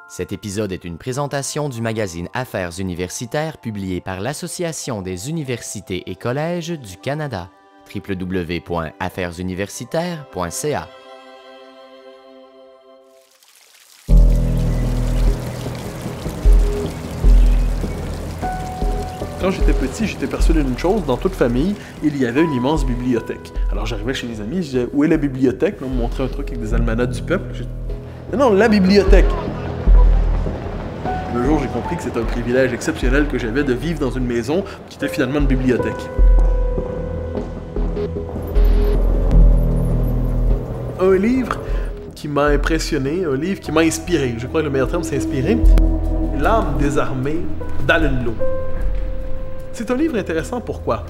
Cet épisode est une présentation du magazine Affaires universitaires publié par l'Association des universités et collèges du Canada. www.affairesuniversitaires.ca. Quand j'étais petit, j'étais persuadé d'une chose, dans toute famille, il y avait une immense bibliothèque. Alors j'arrivais chez mes amis, je disais « Où est la bibliothèque? » Là, on me montrait un truc avec des almanachs du peuple. Non, la bibliothèque! Le jour, j'ai compris que c'était un privilège exceptionnel que j'avais de vivre dans une maison qui était finalement une bibliothèque. Un livre qui m'a impressionné, un livre qui m'a inspiré. Je crois que le meilleur terme, c'est inspiré. L'âme désarmée d'Allen Bloom. C'est un livre intéressant, pourquoi?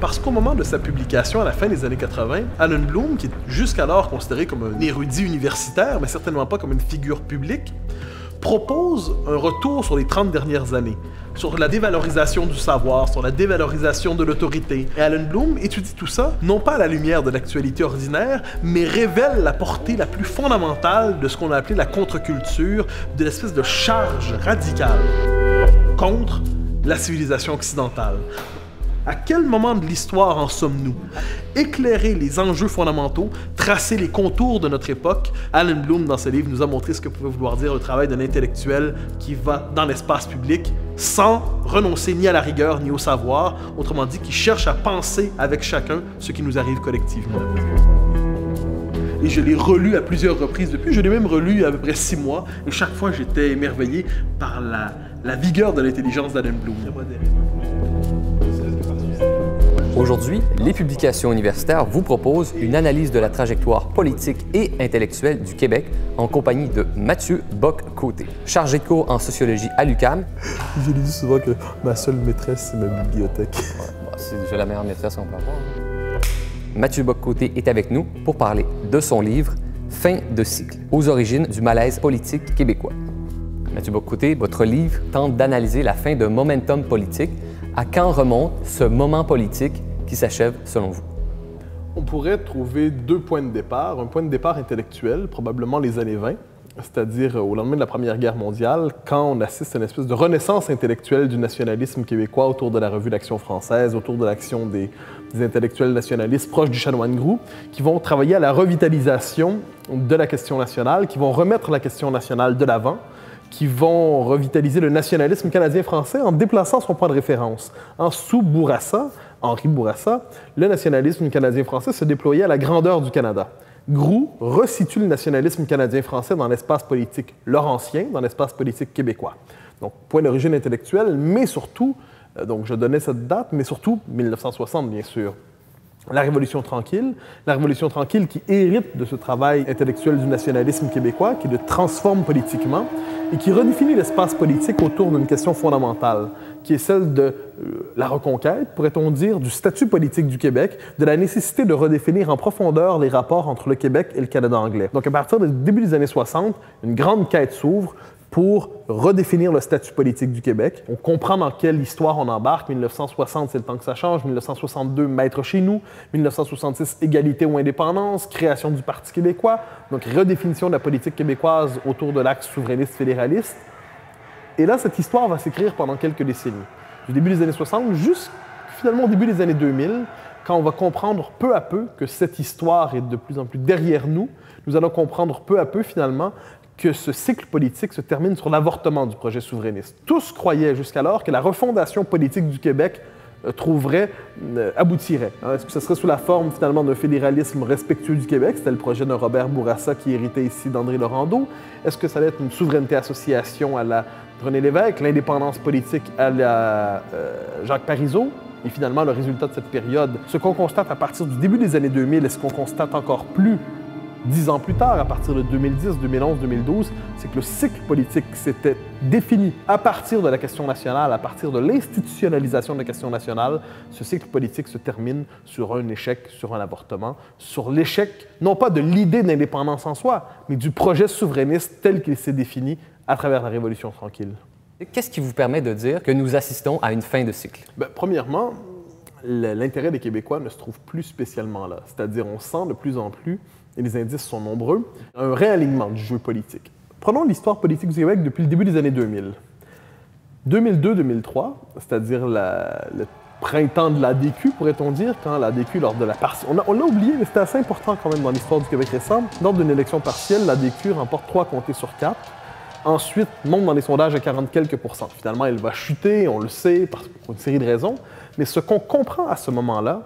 Parce qu'au moment de sa publication à la fin des années 80, Allen Bloom, qui est jusqu'alors considéré comme un érudit universitaire, mais certainement pas comme une figure publique, propose un retour sur les 30 dernières années, sur la dévalorisation du savoir, sur la dévalorisation de l'autorité. Et Allen Bloom étudie tout ça, non pas à la lumière de l'actualité ordinaire, mais révèle la portée la plus fondamentale de ce qu'on a appelé la contre-culture, de l'espèce de charge radicale contre la civilisation occidentale. À quel moment de l'histoire en sommes-nous? Éclairer les enjeux fondamentaux, tracer les contours de notre époque, Allen Bloom, dans ce livre, nous a montré ce que pouvait vouloir dire le travail d'un intellectuel qui va dans l'espace public sans renoncer ni à la rigueur ni au savoir, autrement dit, qui cherche à penser avec chacun ce qui nous arrive collectivement. Et je l'ai relu à plusieurs reprises depuis. Je l'ai même relu il y a à peu près 6 mois. Et chaque fois, j'étais émerveillé par la vigueur de l'intelligence d'Allen Bloom. Aujourd'hui, les publications universitaires vous proposent une analyse de la trajectoire politique et intellectuelle du Québec en compagnie de Mathieu Bock-Côté, chargé de cours en sociologie à l'UQAM. Je lui dis souvent que ma seule maîtresse, c'est ma bibliothèque. C'est déjà la meilleure maîtresse qu'on peut avoir. Mathieu Bock-Côté est avec nous pour parler de son livre « Fin de cycle, aux origines du malaise politique québécois ». Mathieu Bock-Côté, votre livre tente d'analyser la fin d'un momentum politique. À quand remonte ce moment politique qui s'achève selon vous? On pourrait trouver 2 points de départ. Un point de départ intellectuel, probablement les années 20, c'est-à-dire au lendemain de la Première Guerre mondiale, quand on assiste à une espèce de renaissance intellectuelle du nationalisme québécois autour de la Revue d'Action française, autour de l'action des intellectuels nationalistes proches du chanoine Groulx, qui vont travailler à la revitalisation de la question nationale, qui vont remettre la question nationale de l'avant, qui vont revitaliser le nationalisme canadien-français en déplaçant son point de référence. Sous Bourassa, Henri Bourassa, le nationalisme canadien-français se déployait à la grandeur du Canada. Groulx resitue le nationalisme canadien-français dans l'espace politique laurentien, dans l'espace politique québécois. Donc, point d'origine intellectuelle, mais surtout, donc je donnais cette date, mais surtout 1960, bien sûr. La Révolution tranquille qui hérite de ce travail intellectuel du nationalisme québécois, qui le transforme politiquement et qui redéfinit l'espace politique autour d'une question fondamentale, qui est celle de la reconquête, pourrait-on dire, du statut politique du Québec, de la nécessité de redéfinir en profondeur les rapports entre le Québec et le Canada anglais. Donc à partir du début des années 60, une grande quête s'ouvre pour redéfinir le statut politique du Québec. On comprend dans quelle histoire on embarque. 1960, c'est le temps que ça change. 1962, maître chez nous. 1966, égalité ou indépendance. Création du Parti québécois. Donc, redéfinition de la politique québécoise autour de l'axe souverainiste-fédéraliste. Et là, cette histoire va s'écrire pendant quelques décennies. Du début des années 60 jusqu'au finalement au début des années 2000, quand on va comprendre peu à peu que cette histoire est de plus en plus derrière nous, nous allons comprendre peu à peu, finalement, que ce cycle politique se termine sur l'avortement du projet souverainiste. Tous croyaient jusqu'alors que la refondation politique du Québec aboutirait. Est-ce que ce serait sous la forme, finalement, d'un fédéralisme respectueux du Québec? C'était le projet de Robert Bourassa qui héritait ici d'André Laurendeau. Est-ce que ça allait être une souveraineté-association à la René Lévesque, l'indépendance politique à la Jacques Parizeau? Et finalement, le résultat de cette période, ce qu'on constate à partir du début des années 2000 et ce qu'on constate encore plus 10 ans plus tard, à partir de 2010, 2011, 2012, c'est que le cycle politique s'était défini à partir de la question nationale, à partir de l'institutionnalisation de la question nationale. Ce cycle politique se termine sur un échec, sur un avortement, sur l'échec, non pas de l'idée d'indépendance en soi, mais du projet souverainiste tel qu'il s'est défini à travers la Révolution tranquille. Qu'est-ce qui vous permet de dire que nous assistons à une fin de cycle? Premièrement, l'intérêt des Québécois ne se trouve plus spécialement là. C'est-à-dire, on sent de plus en plus, et les indices sont nombreux, un réalignement du jeu politique. Prenons l'histoire politique du Québec depuis le début des années 2000. 2002-2003, c'est-à-dire le printemps de l'ADQ, pourrait-on dire, quand l'ADQ, lors de la partielle... On l'a oublié, mais c'était assez important quand même dans l'histoire du Québec récent. Lors d'une élection partielle, l'ADQ remporte 3 comtés sur 4. Ensuite, monte dans les sondages à 40 quelques %. Finalement, elle va chuter, on le sait, pour une série de raisons. Mais ce qu'on comprend à ce moment-là,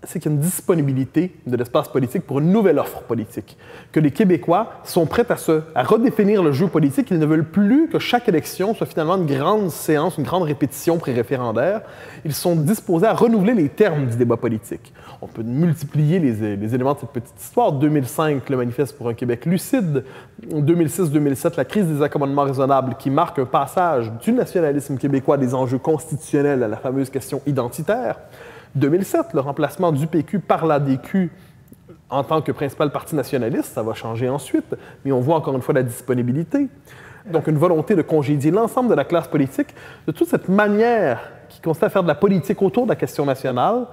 c'est qu'il y a une disponibilité de l'espace politique pour une nouvelle offre politique. Que les Québécois sont prêts à redéfinir le jeu politique. Ils ne veulent plus que chaque élection soit finalement une grande séance, une grande répétition pré-référendaire. Ils sont disposés à renouveler les termes du débat politique. On peut multiplier les éléments de cette petite histoire. 2005, le manifeste pour un Québec lucide. 2006-2007, la crise des accommodements raisonnables qui marque un passage du nationalisme québécois des enjeux constitutionnels à la fameuse question identitaire. 2007, le remplacement du PQ par l'ADQ en tant que principal parti nationaliste, ça va changer ensuite, mais on voit encore une fois la disponibilité. Donc une volonté de congédier l'ensemble de la classe politique, de toute cette manière qui consiste à faire de la politique autour de la question nationale.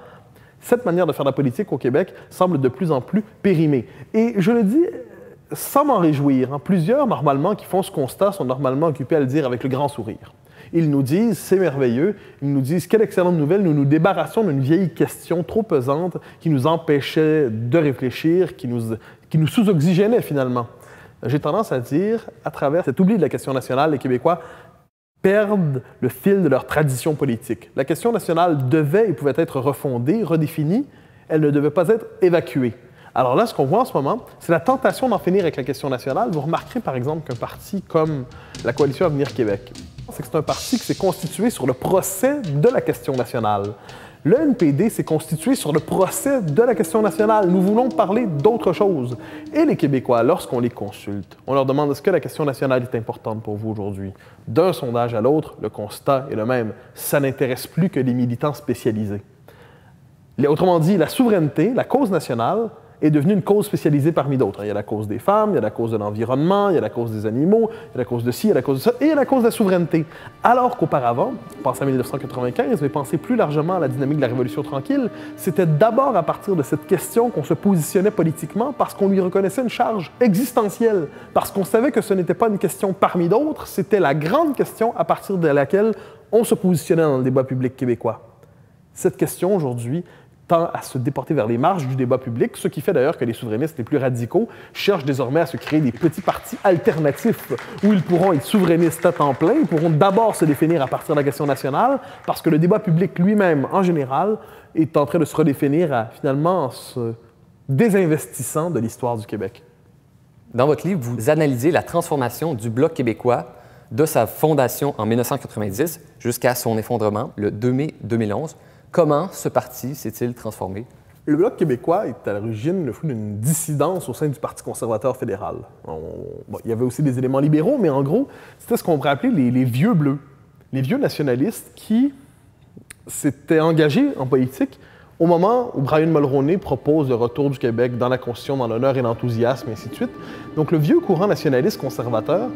Cette manière de faire de la politique au Québec semble de plus en plus périmée. Et je le dis sans m'en réjouir. Plusieurs, normalement, qui font ce constat, sont normalement occupés à le dire avec le grand sourire. Ils nous disent, c'est merveilleux, ils nous disent, quelle excellente nouvelle, nous nous débarrassons d'une vieille question trop pesante qui nous empêchait de réfléchir, qui nous sous-oxygénait finalement. J'ai tendance à dire, à travers cet oubli de la question nationale, les Québécois perdent le fil de leur tradition politique. La question nationale devait et pouvait être refondée, redéfinie, elle ne devait pas être évacuée. Alors là, ce qu'on voit en ce moment, c'est la tentation d'en finir avec la question nationale. Vous remarquerez par exemple qu'un parti comme la Coalition Avenir Québec, c'est un parti qui s'est constitué sur le procès de la question nationale. Le NPD s'est constitué sur le procès de la question nationale. Nous voulons parler d'autre chose. Et les Québécois, lorsqu'on les consulte, on leur demande est-ce que la question nationale est importante pour vous aujourd'hui? D'un sondage à l'autre, le constat est le même. Ça n'intéresse plus que les militants spécialisés. Autrement dit, la souveraineté, la cause nationale, est devenue une cause spécialisée parmi d'autres. Il y a la cause des femmes, il y a la cause de l'environnement, il y a la cause des animaux, il y a la cause de ci, il y a la cause de ça, et il y a la cause de la souveraineté. Alors qu'auparavant, pensez à 1995, mais pensez plus largement à la dynamique de la Révolution tranquille, c'était d'abord à partir de cette question qu'on se positionnait politiquement parce qu'on lui reconnaissait une charge existentielle, parce qu'on savait que ce n'était pas une question parmi d'autres, c'était la grande question à partir de laquelle on se positionnait dans le débat public québécois. Cette question, aujourd'hui, tend à se déporter vers les marges du débat public, ce qui fait d'ailleurs que les souverainistes les plus radicaux cherchent désormais à se créer des petits partis alternatifs où ils pourront être souverainistes à temps plein, ils pourront d'abord se définir à partir de la question nationale, parce que le débat public lui-même, en général, est en train de se redéfinir finalement en se désinvestissant de l'histoire du Québec. Dans votre livre, vous analysez la transformation du Bloc québécooi de sa fondation en 1990 jusqu'à son effondrement le 2 mai 2011. Comment ce parti s'est-il transformé? Le Bloc québécois est à l'origine le fruit d'une dissidence au sein du Parti conservateur fédéral. Il y avait aussi des éléments libéraux, mais en gros, c'était ce qu'on pourrait appeler les vieux bleus, les vieux nationalistes qui s'étaient engagés en politique au moment où Brian Mulroney propose le retour du Québec dans la Constitution, dans l'honneur et l'enthousiasme, et ainsi de suite. Donc le vieux courant nationaliste conservateur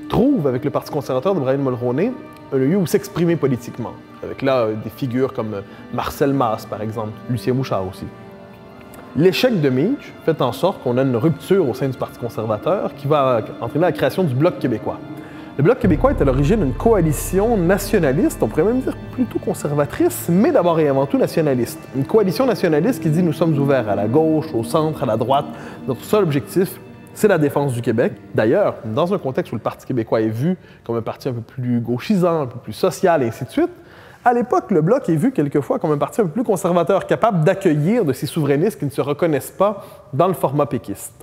trouve, avec le Parti conservateur de Brian Mulroney, un lieu où s'exprimer politiquement, avec là des figures comme Marcel Masse, par exemple, Lucien Bouchard aussi. L'échec de Meach fait en sorte qu'on a une rupture au sein du Parti conservateur qui va entraîner la création du Bloc québécois. Le Bloc québécois est à l'origine une coalition nationaliste, on pourrait même dire plutôt conservatrice, mais d'abord et avant tout nationaliste. Une coalition nationaliste qui dit nous sommes ouverts à la gauche, au centre, à la droite. Notre seul objectif, c'est la défense du Québec. D'ailleurs, dans un contexte où le Parti québécois est vu comme un parti un peu plus gauchisant, un peu plus social, et ainsi de suite, à l'époque, le Bloc est vu quelquefois comme un parti un peu plus conservateur, capable d'accueillir de ces souverainistes qui ne se reconnaissent pas dans le format péquiste.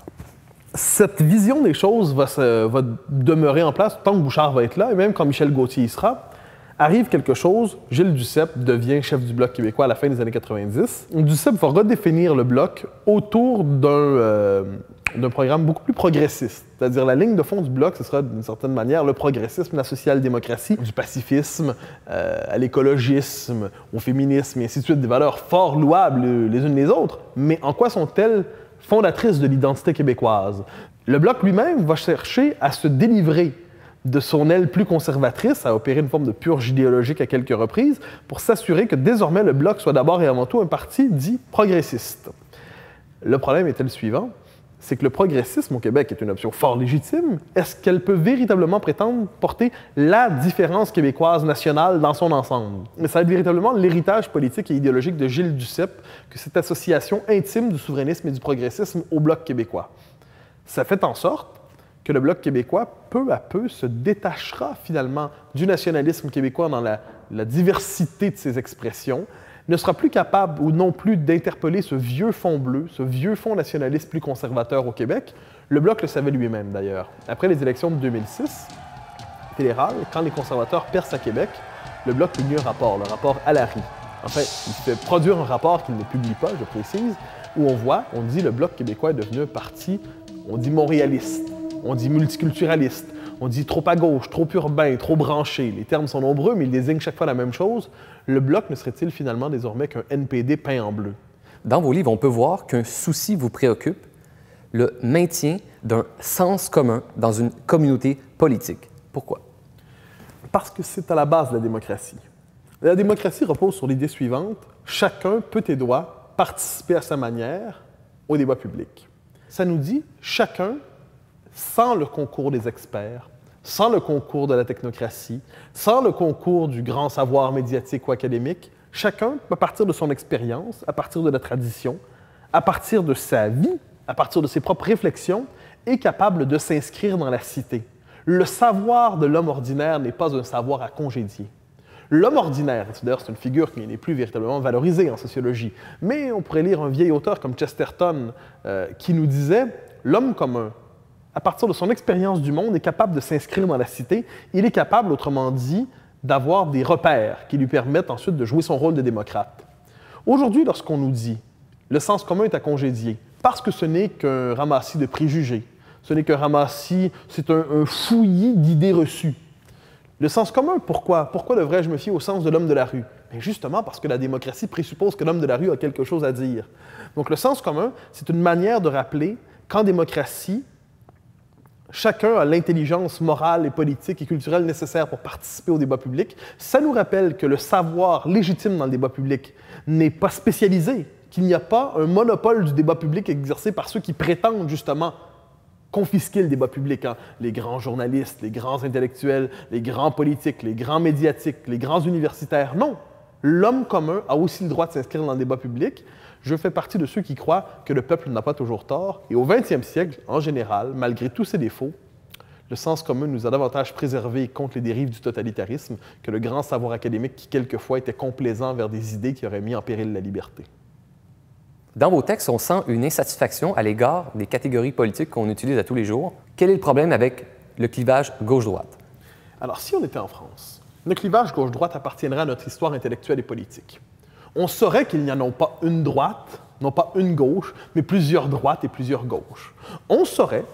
Cette vision des choses va demeurer en place tant que Bouchard va être là, et même quand Michel Gauthier y sera. Arrive quelque chose, Gilles Duceppe devient chef du Bloc québécois à la fin des années 90. Duceppe va redéfinir le Bloc autour d'un programme beaucoup plus progressiste. C'est-à-dire la ligne de fond du Bloc, ce sera d'une certaine manière le progressisme, la social-démocratie, du pacifisme, à l'écologisme, au féminisme, et ainsi de suite, des valeurs fort louables les unes les autres. Mais en quoi sont-elles fondatrices de l'identité québécoise? Le Bloc lui-même va chercher à se délivrer de son aile plus conservatrice, à opérer une forme de purge idéologique à quelques reprises, pour s'assurer que désormais le Bloc soit d'abord et avant tout un parti dit progressiste. Le problème était le suivant, c'est que le progressisme au Québec est une option fort légitime. Est-ce qu'elle peut véritablement prétendre porter la différence québécoise nationale dans son ensemble? Mais ça va être véritablement l'héritage politique et idéologique de Gilles Duceppe que cette association intime du souverainisme et du progressisme au Bloc québécois. Ça fait en sorte que le Bloc québécois, peu à peu, se détachera finalement du nationalisme québécois dans la diversité de ses expressions, ne sera plus capable ou non plus d'interpeller ce vieux fond bleu, ce vieux fond nationaliste plus conservateur au Québec. Le Bloc le savait lui-même d'ailleurs. Après les élections de 2006, fédérales, quand les conservateurs percent à Québec, le Bloc publie un rapport, le rapport Allary. En fait, il fait produire un rapport qu'il ne publie pas, je précise, où on dit le Bloc québécois est devenu un parti, on dit montréaliste, on dit multiculturaliste, on dit trop à gauche, trop urbain, trop branché. Les termes sont nombreux, mais ils désignent chaque fois la même chose. Le Bloc ne serait-il finalement désormais qu'un NPD peint en bleu? Dans vos livres, on peut voir qu'un souci vous préoccupe, le maintien d'un sens commun dans une communauté politique. Pourquoi? Parce que c'est à la base de la démocratie. La démocratie repose sur l'idée suivante: chacun peut et doit participer à sa manière au débat public. Ça nous dit chacun, sans le concours des experts, sans le concours de la technocratie, sans le concours du grand savoir médiatique ou académique, chacun, à partir de son expérience, à partir de la tradition, à partir de sa vie, à partir de ses propres réflexions, est capable de s'inscrire dans la cité. Le savoir de l'homme ordinaire n'est pas un savoir à congédier. L'homme ordinaire, d'ailleurs c'est une figure qui n'est plus véritablement valorisée en sociologie, mais on pourrait lire un vieil auteur comme Chesterton qui nous disait « l'homme commun, à partir de son expérience du monde, est capable de s'inscrire dans la cité. Il est capable, autrement dit, d'avoir des repères qui lui permettent ensuite de jouer son rôle de démocrate. » Aujourd'hui, lorsqu'on nous dit « le sens commun est à congédier », parce que ce n'est qu'un ramassis de préjugés, ce n'est qu'un ramassis, c'est un fouillis d'idées reçues. Le sens commun, pourquoi? Pourquoi devrais-je me fier au sens de l'homme de la rue? Bien justement parce que la démocratie présuppose que l'homme de la rue a quelque chose à dire. Donc le sens commun, c'est une manière de rappeler qu'en démocratie, chacun a l'intelligence morale et politique et culturelle nécessaire pour participer au débat public. Ça nous rappelle que le savoir légitime dans le débat public n'est pas spécialisé, qu'il n'y a pas un monopole du débat public exercé par ceux qui prétendent justement confisquer le débat public. Les grands journalistes, les grands intellectuels, les grands politiques, les grands médiatiques, les grands universitaires. Non! L'homme commun a aussi le droit de s'inscrire dans le débat public. Je fais partie de ceux qui croient que le peuple n'a pas toujours tort. Et au 20e siècle, en général, malgré tous ses défauts, le sens commun nous a davantage préservés contre les dérives du totalitarisme que le grand savoir académique qui, quelquefois, était complaisant vers des idées qui auraient mis en péril la liberté. Dans vos textes, on sent une insatisfaction à l'égard des catégories politiques qu'on utilise à tous les jours. Quel est le problème avec le clivage gauche-droite? Alors, si on était en France, le clivage gauche-droite appartiendrait à notre histoire intellectuelle et politique. On saurait qu'il n'y en a pas une droite, non pas une gauche, mais plusieurs droites et plusieurs gauches. On saurait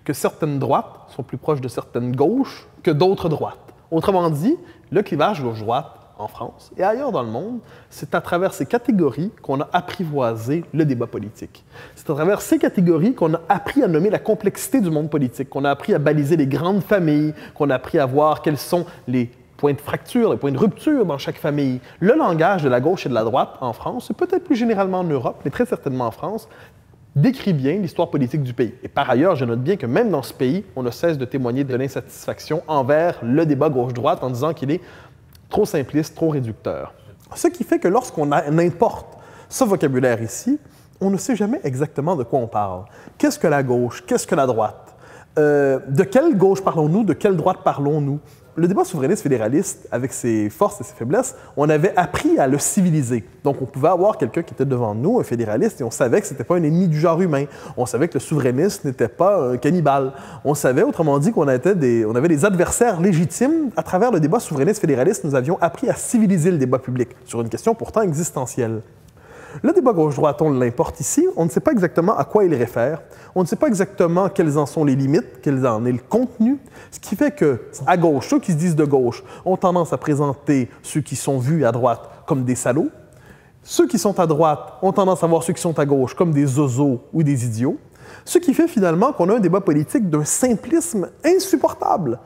que certaines droites sont plus proches de certaines gauches que d'autres droites. Autrement dit, le clivage gauche-droite en France et ailleurs dans le monde, c'est à travers ces catégories qu'on a apprivoisé le débat politique. C'est à travers ces catégories qu'on a appris à nommer la complexité du monde politique, qu'on a appris à baliser les grandes familles, qu'on a appris à voir quels sont les points de fracture, les points de rupture dans chaque famille. Le langage de la gauche et de la droite en France, et peut-être plus généralement en Europe, mais très certainement en France, décrit bien l'histoire politique du pays. Et par ailleurs, je note bien que même dans ce pays, on ne cesse de témoigner de l'insatisfaction envers le débat gauche-droite en disant qu'il est trop simpliste, trop réducteur. Ce qui fait que lorsqu'on importe ce vocabulaire ici, on ne sait jamais exactement de quoi on parle. Qu'est-ce que la gauche? Qu'est-ce que la droite? De quelle gauche parlons-nous? De quelle droite parlons-nous? Le débat souverainiste fédéraliste, avec ses forces et ses faiblesses, on avait appris à le civiliser. Donc, on pouvait avoir quelqu'un qui était devant nous, un fédéraliste, et on savait que ce n'était pas un ennemi du genre humain. On savait que le souverainiste n'était pas un cannibale. On savait, autrement dit, qu'on avait des adversaires légitimes. À travers le débat souverainiste fédéraliste, nous avions appris à civiliser le débat public sur une question pourtant existentielle. Le débat gauche-droite, on l'importe ici, on ne sait pas exactement à quoi il réfère, on ne sait pas exactement quelles en sont les limites, quel en est le contenu, ce qui fait qu'à gauche, ceux qui se disent de gauche ont tendance à présenter ceux qui sont vus à droite comme des salauds, ceux qui sont à droite ont tendance à voir ceux qui sont à gauche comme des zozos ou des idiots, ce qui fait finalement qu'on a un débat politique d'un simplisme insupportable,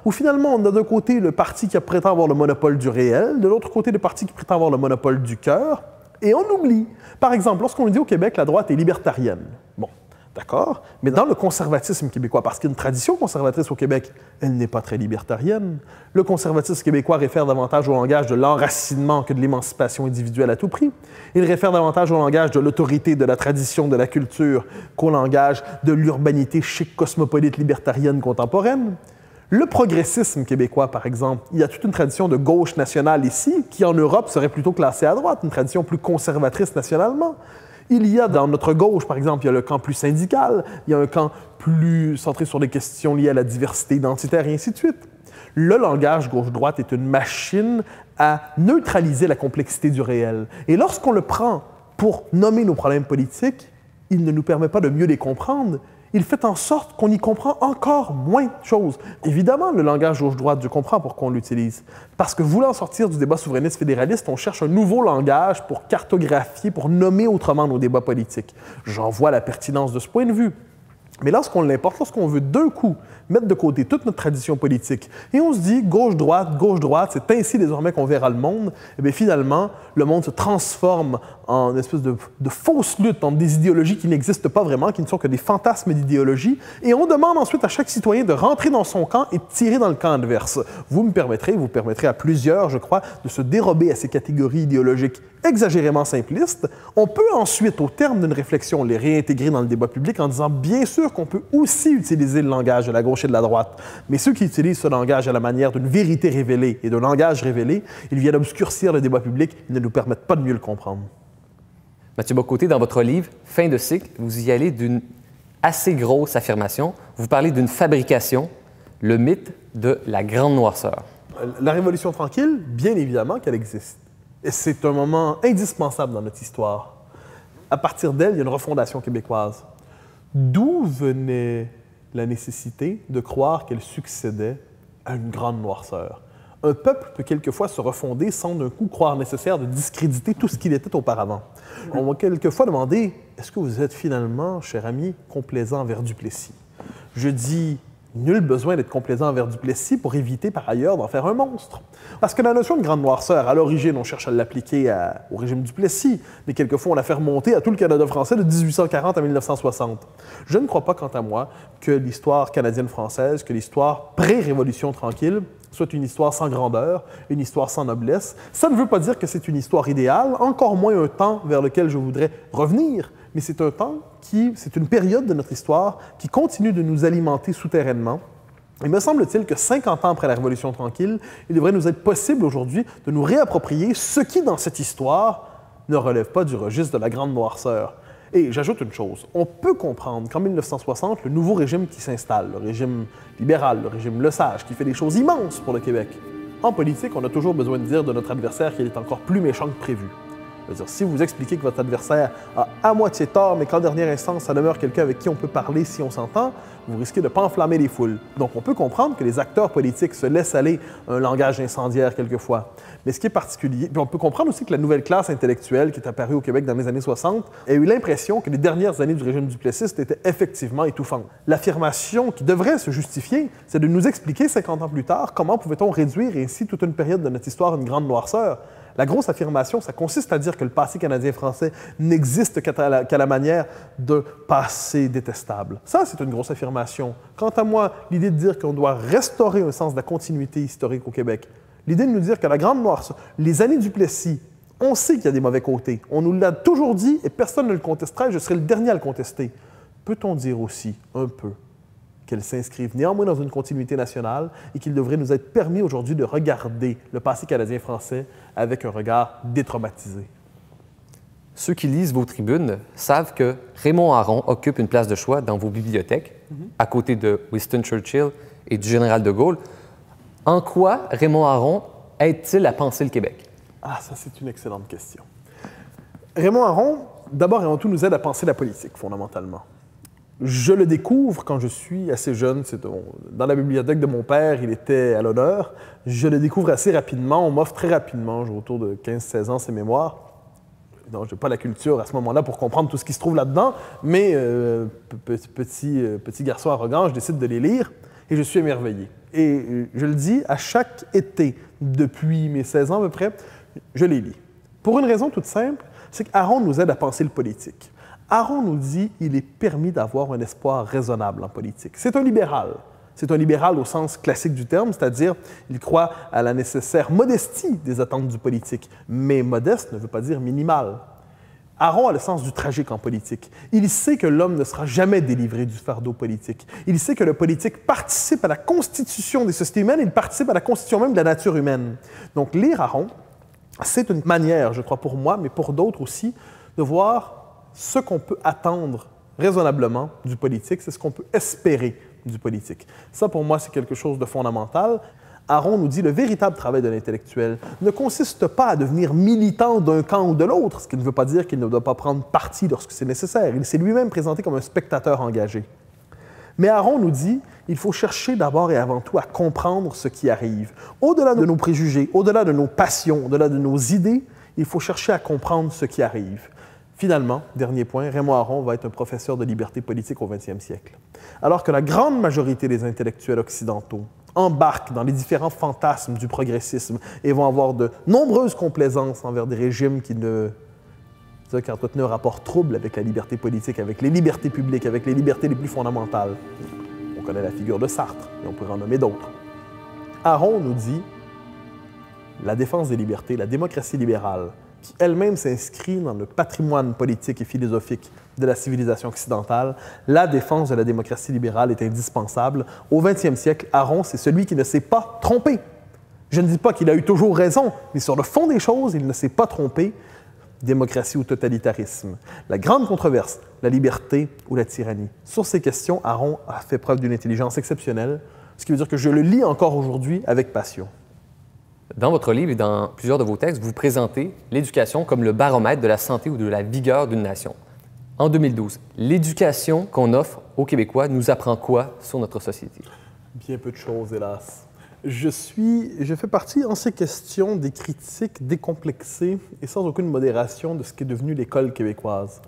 où finalement on a d'un côté le parti qui prétend avoir le monopole du réel, de l'autre côté le parti qui prétend avoir le monopole du cœur, Et on oublie. Par exemple, lorsqu'on dit au Québec, la droite est libertarienne. Bon, d'accord, mais dans le conservatisme québécois, parce qu'il y a une tradition conservatrice au Québec, elle n'est pas très libertarienne. Le conservatisme québécois réfère davantage au langage de l'enracinement que de l'émancipation individuelle à tout prix. Il réfère davantage au langage de l'autorité, de la tradition, de la culture, qu'au langage de l'urbanité chic, cosmopolite, libertarienne contemporaine. Le progressisme québécois, par exemple, il y a toute une tradition de gauche nationale ici, qui en Europe serait plutôt classée à droite, une tradition plus conservatrice nationalement. Il y a dans notre gauche, par exemple, il y a le camp plus syndical, il y a un camp plus centré sur des questions liées à la diversité identitaire et ainsi de suite. Le langage gauche-droite est une machine à neutraliser la complexité du réel. Et lorsqu'on le prend pour nommer nos problèmes politiques, il ne nous permet pas de mieux les comprendre. Il fait en sorte qu'on y comprend encore moins de choses. Évidemment, le langage gauche-droite, je comprends pourquoi on l'utilise. Parce que voulant sortir du débat souverainiste fédéraliste, on cherche un nouveau langage pour cartographier, pour nommer autrement nos débats politiques. J'en vois la pertinence de ce point de vue. Mais lorsqu'on l'importe, lorsqu'on veut d'un coup mettre de côté toute notre tradition politique, et on se dit gauche-droite, c'est ainsi désormais qu'on verra le monde, et bien finalement, le monde se transforme en une espèce de fausse lutte entre des idéologies qui n'existent pas vraiment, qui ne sont que des fantasmes d'idéologie, et on demande ensuite à chaque citoyen de rentrer dans son camp et de tirer dans le camp adverse. Vous permettrez à plusieurs, je crois, de se dérober à ces catégories idéologiques exagérément simplistes. On peut ensuite, au terme d'une réflexion, les réintégrer dans le débat public en disant bien sûr qu'on peut aussi utiliser le langage de la gauche et de la droite, mais ceux qui utilisent ce langage à la manière d'une vérité révélée et d'un langage révélé, ils viennent obscurcir le débat public, ils ne nous permettent pas de mieux le comprendre. Mathieu Bock-Côté, dans votre livre « Fin de cycle », vous y allez d'une assez grosse affirmation. Vous parlez d'une fabrication, le mythe de la grande noirceur. La Révolution tranquille, bien évidemment qu'elle existe. Et c'est un moment indispensable dans notre histoire. À partir d'elle, il y a une refondation québécoise. D'où venait la nécessité de croire qu'elle succédait à une grande noirceur? Un peuple peut quelquefois se refonder sans d'un coup croire nécessaire de discréditer tout ce qu'il était auparavant. On m'a quelquefois demandé « Est-ce que vous êtes finalement, cher ami, complaisant envers Duplessis? » Je dis « Nul besoin d'être complaisant envers Duplessis pour éviter par ailleurs d'en faire un monstre. » Parce que la notion de grande noirceur, à l'origine, on cherche à l'appliquer au régime Duplessis, mais quelquefois on la fait remonter à tout le Canada français de 1840 à 1960. Je ne crois pas, quant à moi, que l'histoire canadienne-française, que l'histoire pré-révolution tranquille, soit une histoire sans grandeur, une histoire sans noblesse. Ça ne veut pas dire que c'est une histoire idéale, encore moins un temps vers lequel je voudrais revenir, mais c'est un temps c'est une période de notre histoire qui continue de nous alimenter souterrainement. Il me semble-t-il que 50 ans après la Révolution tranquille, il devrait nous être possible aujourd'hui de nous réapproprier ce qui, dans cette histoire, ne relève pas du registre de la grande noirceur. Et j'ajoute une chose, on peut comprendre qu'en 1960, le nouveau régime qui s'installe, le régime libéral, le régime Lesage, qui fait des choses immenses pour le Québec. En politique, on a toujours besoin de dire de notre adversaire qu'il est encore plus méchant que prévu. C'est-à-dire, si vous expliquez que votre adversaire a à moitié tort, mais qu'en dernière instance, ça demeure quelqu'un avec qui on peut parler si on s'entend, vous risquez de ne pas enflammer les foules. Donc, on peut comprendre que les acteurs politiques se laissent aller un langage incendiaire quelquefois. Mais ce qui est particulier, puis on peut comprendre aussi que la nouvelle classe intellectuelle qui est apparue au Québec dans les années 60 a eu l'impression que les dernières années du régime Duplessis étaient effectivement étouffantes. L'affirmation qui devrait se justifier, c'est de nous expliquer 50 ans plus tard comment pouvait-on réduire ainsi toute une période de notre histoire à une grande noirceur. La grosse affirmation, ça consiste à dire que le passé canadien-français n'existe qu'à la manière d'un passé détestable. Ça, c'est une grosse affirmation. Quant à moi, l'idée de dire qu'on doit restaurer un sens de la continuité historique au Québec, l'idée de nous dire que la grande noirceur, les années Duplessis, on sait qu'il y a des mauvais côtés. On nous l'a toujours dit et personne ne le contestera et je serai le dernier à le contester. Peut-on dire aussi, un peu, qu'elles s'inscrivent néanmoins dans une continuité nationale et qu'il devrait nous être permis aujourd'hui de regarder le passé canadien-français avec un regard détraumatisé. Ceux qui lisent vos tribunes savent que Raymond Aron occupe une place de choix dans vos bibliothèques, à côté de Winston Churchill et du général de Gaulle. En quoi Raymond Aron aide-t-il à penser le Québec? Ah, ça, c'est une excellente question. Raymond Aron, d'abord et avant tout, nous aide à penser la politique, fondamentalement. Je le découvre quand je suis assez jeune. Dans la bibliothèque de mon père, il était à l'honneur. Je le découvre assez rapidement. On m'offre très rapidement, j'ai autour de 15-16 ans, ses mémoires. Donc, je n'ai pas la culture à ce moment-là pour comprendre tout ce qui se trouve là-dedans, mais petit garçon arrogant, je décide de les lire et je suis émerveillé. Et je le dis, à chaque été, depuis mes 16 ans à peu près, je les lis. Pour une raison toute simple, c'est qu'Aaron nous aide à penser le politique. Aaron nous dit qu'il est permis d'avoir un espoir raisonnable en politique. C'est un libéral. C'est un libéral au sens classique du terme, c'est-à-dire il croit à la nécessaire modestie des attentes du politique. Mais modeste ne veut pas dire minimal. Aaron a le sens du tragique en politique. Il sait que l'homme ne sera jamais délivré du fardeau politique. Il sait que le politique participe à la constitution des sociétés humaines, il participe à la constitution même de la nature humaine. Donc lire Aaron, c'est une manière, je crois pour moi, mais pour d'autres aussi, de voir ce qu'on peut attendre raisonnablement du politique, c'est ce qu'on peut espérer du politique. Ça, pour moi, c'est quelque chose de fondamental. Aaron nous dit le véritable travail de l'intellectuel ne consiste pas à devenir militant d'un camp ou de l'autre, ce qui ne veut pas dire qu'il ne doit pas prendre parti lorsque c'est nécessaire. Il s'est lui-même présenté comme un spectateur engagé. Mais Aaron nous dit il faut chercher d'abord et avant tout à comprendre ce qui arrive. Au-delà de nos préjugés, au-delà de nos passions, au-delà de nos idées, il faut chercher à comprendre ce qui arrive. Finalement, dernier point, Raymond Aron va être un professeur de liberté politique au 20e siècle. Alors que la grande majorité des intellectuels occidentaux embarquent dans les différents fantasmes du progressisme et vont avoir de nombreuses complaisances envers des régimes qui entretenaient un rapport trouble avec la liberté politique, avec les libertés publiques, avec les libertés les plus fondamentales. On connaît la figure de Sartre, et on pourrait en nommer d'autres. Aron nous dit la défense des libertés, la démocratie libérale, qui elle-même s'inscrit dans le patrimoine politique et philosophique de la civilisation occidentale, la défense de la démocratie libérale est indispensable. Au 20e siècle, Aron, c'est celui qui ne s'est pas trompé. Je ne dis pas qu'il a eu toujours raison, mais sur le fond des choses, il ne s'est pas trompé. Démocratie ou totalitarisme. La grande controverse, la liberté ou la tyrannie. Sur ces questions, Aron a fait preuve d'une intelligence exceptionnelle, ce qui veut dire que je le lis encore aujourd'hui avec passion. Dans votre livre et dans plusieurs de vos textes, vous présentez l'éducation comme le baromètre de la santé ou de la vigueur d'une nation. En 2012, l'éducation qu'on offre aux Québécois nous apprend quoi sur notre société? Bien peu de choses, hélas. Je fais partie, en ces questions, des critiques décomplexées et sans aucune modération de ce qu'est devenu l'école québécoise.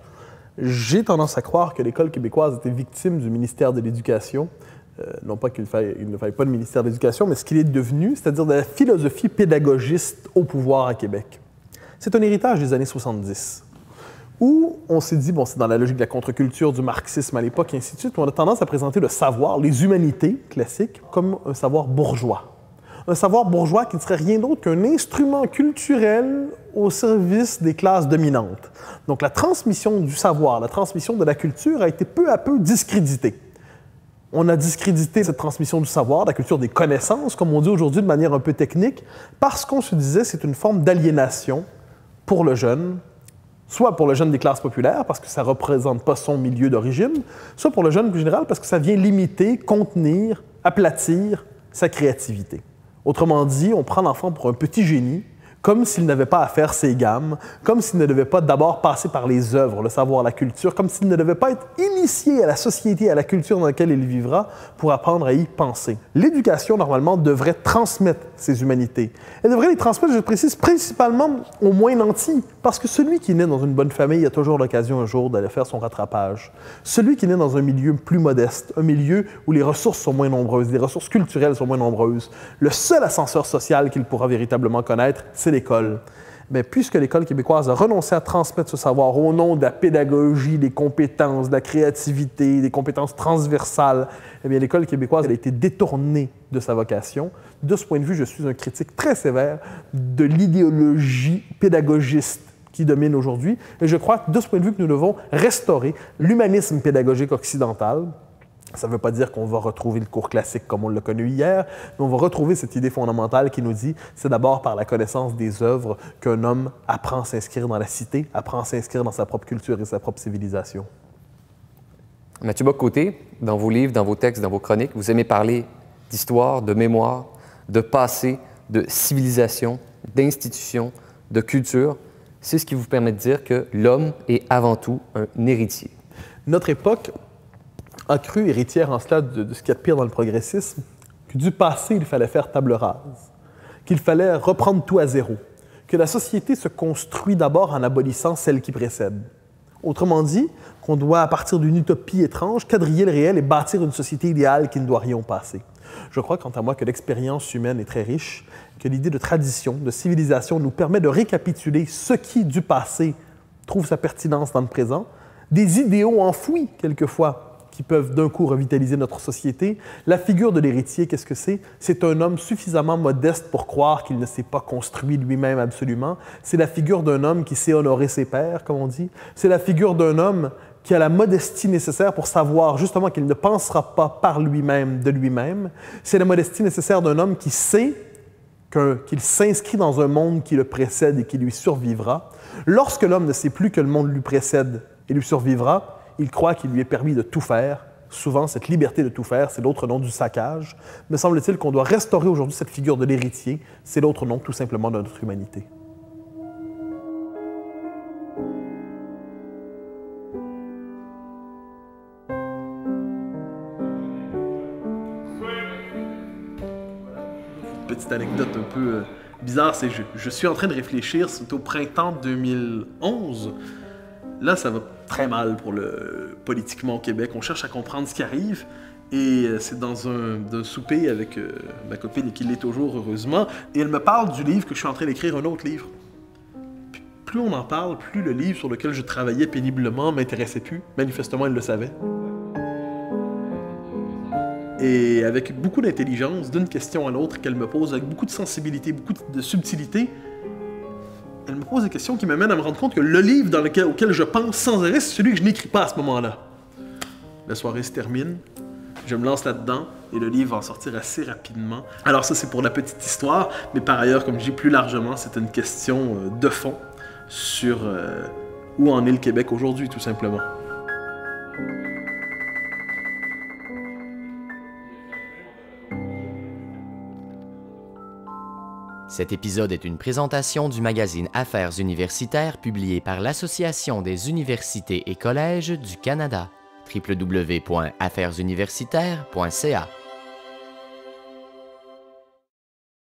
J'ai tendance à croire que l'école québécoise était victime du ministère de l'Éducation. Non pas qu'il ne faille pas de ministère de l'Éducation, mais ce qu'il est devenu, c'est-à-dire de la philosophie pédagogiste au pouvoir à Québec. C'est un héritage des années 70, où on s'est dit, bon, c'est dans la logique de la contre-culture, du marxisme à l'époque, et ainsi de suite, où on a tendance à présenter le savoir, les humanités classiques, comme un savoir bourgeois. Un savoir bourgeois qui ne serait rien d'autre qu'un instrument culturel au service des classes dominantes. Donc la transmission du savoir, la transmission de la culture a été peu à peu discréditée. On a discrédité cette transmission du savoir, la culture des connaissances, comme on dit aujourd'hui de manière un peu technique, parce qu'on se disait que c'est une forme d'aliénation pour le jeune, soit pour le jeune des classes populaires, parce que ça ne représente pas son milieu d'origine, soit pour le jeune plus général, parce que ça vient limiter, contenir, aplatir sa créativité. Autrement dit, on prend l'enfant pour un petit génie, comme s'il n'avait pas à faire ses gammes, comme s'il ne devait pas d'abord passer par les œuvres, le savoir, la culture, comme s'il ne devait pas être initié à la société, à la culture dans laquelle il vivra pour apprendre à y penser. L'éducation, normalement, devrait transmettre ces humanités. Elle devrait les transmettre, je précise, principalement aux moins nantis, parce que celui qui naît dans une bonne famille a toujours l'occasion un jour d'aller faire son rattrapage. Celui qui naît dans un milieu plus modeste, un milieu où les ressources sont moins nombreuses, les ressources culturelles sont moins nombreuses, le seul ascenseur social qu'il pourra véritablement connaître, c'est l'école. Mais puisque l'école québécoise a renoncé à transmettre ce savoir au nom de la pédagogie, des compétences, de la créativité, des compétences transversales, eh bien l'école québécoise elle a été détournée de sa vocation. De ce point de vue, je suis un critique très sévère de l'idéologie pédagogiste qui domine aujourd'hui. Et je crois, de ce point de vue, que nous devons restaurer l'humanisme pédagogique occidental. Ça ne veut pas dire qu'on va retrouver le cours classique comme on l'a connu hier, mais on va retrouver cette idée fondamentale qui nous dit c'est d'abord par la connaissance des œuvres qu'un homme apprend à s'inscrire dans la cité, apprend à s'inscrire dans sa propre culture et sa propre civilisation. Mathieu Bock-Côté, dans vos livres, dans vos textes, dans vos chroniques, vous aimez parler d'histoire, de mémoire, de passé, de civilisation, d'institution, de culture. C'est ce qui vous permet de dire que l'homme est avant tout un héritier. Notre époque a cru, héritière en cela de ce qu'il y a de pire dans le progressisme, que du passé, il fallait faire table rase, qu'il fallait reprendre tout à zéro, que la société se construit d'abord en abolissant celle qui précède. Autrement dit, qu'on doit, à partir d'une utopie étrange, quadriller le réel et bâtir une société idéale qui ne doit rien au passé. Je crois, quant à moi, que l'expérience humaine est très riche, que l'idée de tradition, de civilisation nous permet de récapituler ce qui, du passé, trouve sa pertinence dans le présent, des idéaux enfouis quelquefois qui peuvent d'un coup revitaliser notre société. La figure de l'héritier, qu'est-ce que c'est? C'est un homme suffisamment modeste pour croire qu'il ne s'est pas construit lui-même absolument. C'est la figure d'un homme qui sait honorer ses pairs, comme on dit. C'est la figure d'un homme qui a la modestie nécessaire pour savoir justement qu'il ne pensera pas par lui-même de lui-même. C'est la modestie nécessaire d'un homme qui sait qu'il s'inscrit dans un monde qui le précède et qui lui survivra. Lorsque l'homme ne sait plus que le monde lui précède et lui survivra, il croit qu'il lui est permis de tout faire. Souvent, cette liberté de tout faire, c'est l'autre nom du saccage. Me semble-t-il qu'on doit restaurer aujourd'hui cette figure de l'héritier. C'est l'autre nom tout simplement de notre humanité. Petite anecdote un peu bizarre, c'est que je suis en train de réfléchir, c'est au printemps 2011. Là, ça va très mal pour politiquement au Québec. On cherche à comprendre ce qui arrive. Et c'est dans un souper avec ma copine, et qui l'est toujours, heureusement. Et elle me parle du livre que je suis en train d'écrire, un autre livre. Puis plus on en parle, plus le livre sur lequel je travaillais péniblement m'intéressait plus. Manifestement, elle le savait. Et avec beaucoup d'intelligence, d'une question à l'autre qu'elle me pose, avec beaucoup de sensibilité, beaucoup de subtilité, elle me pose des questions qui m'amènent à me rendre compte que le livre auquel je pense sans arrêt, c'est celui que je n'écris pas à ce moment-là. La soirée se termine, je me lance là-dedans et le livre va en sortir assez rapidement. Alors ça, c'est pour la petite histoire, mais par ailleurs, comme je dis plus largement, c'est une question de fond sur où en est le Québec aujourd'hui, tout simplement. Cet épisode est une présentation du magazine Affaires universitaires publié par l'Association des universités et collèges du Canada. www.affairesuniversitaires.ca